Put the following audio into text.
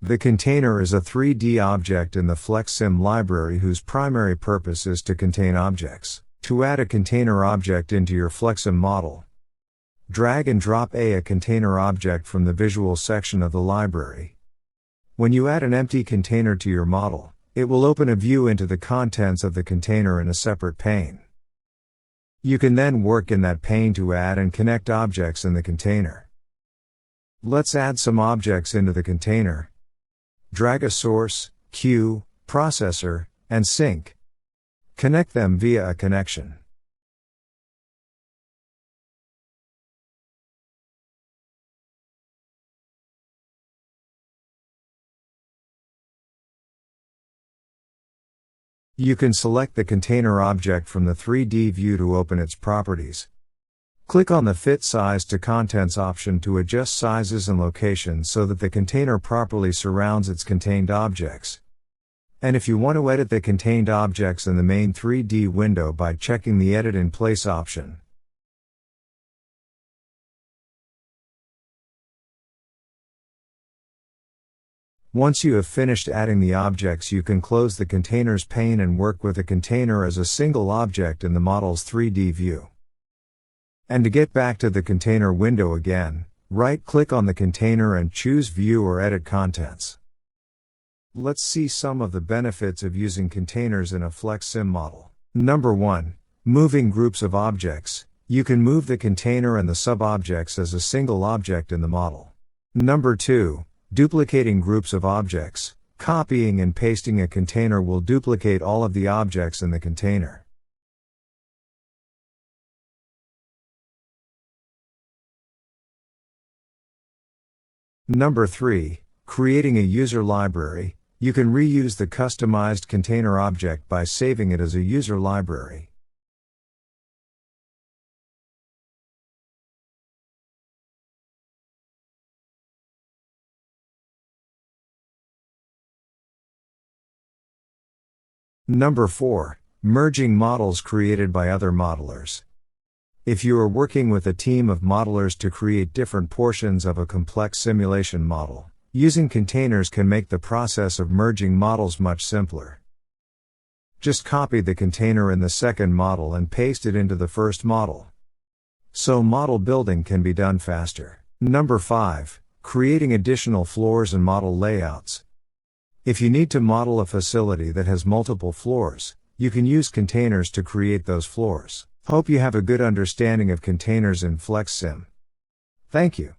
The container is a 3D object in the FlexSim library whose primary purpose is to contain objects. To add a container object into your FlexSim model, drag and drop a container object from the visual section of the library. When you add an empty container to your model, it will open a view into the contents of the container in a separate pane. You can then work in that pane to add and connect objects in the container. Let's add some objects into the container. Drag a source, queue, processor, and sink. Connect them via a connection. You can select the container object from the 3D view to open its properties. Click on the Fit Size to Contents option to adjust sizes and locations so that the container properly surrounds its contained objects. And if you want to edit the contained objects in the main 3D window by checking the Edit in Place option. Once you have finished adding the objects, you can close the Containers pane and work with the container as a single object in the model's 3D view. And to get back to the container window again, right-click on the container and choose View or Edit Contents. Let's see some of the benefits of using containers in a FlexSim model. Number 1. Moving groups of objects. You can move the container and the sub-objects as a single object in the model. Number 2. Duplicating groups of objects. Copying and pasting a container will duplicate all of the objects in the container. Number 3. Creating a user library. You can reuse the customized container object by saving it as a user library. Number 4. Merging models created by other modelers. If you are working with a team of modelers to create different portions of a complex simulation model, using containers can make the process of merging models much simpler. Just copy the container in the second model and paste it into the first model. So model building can be done faster. Number 5. Creating additional floors and model layouts. If you need to model a facility that has multiple floors, you can use containers to create those floors. Hope you have a good understanding of containers in FlexSim. Thank you.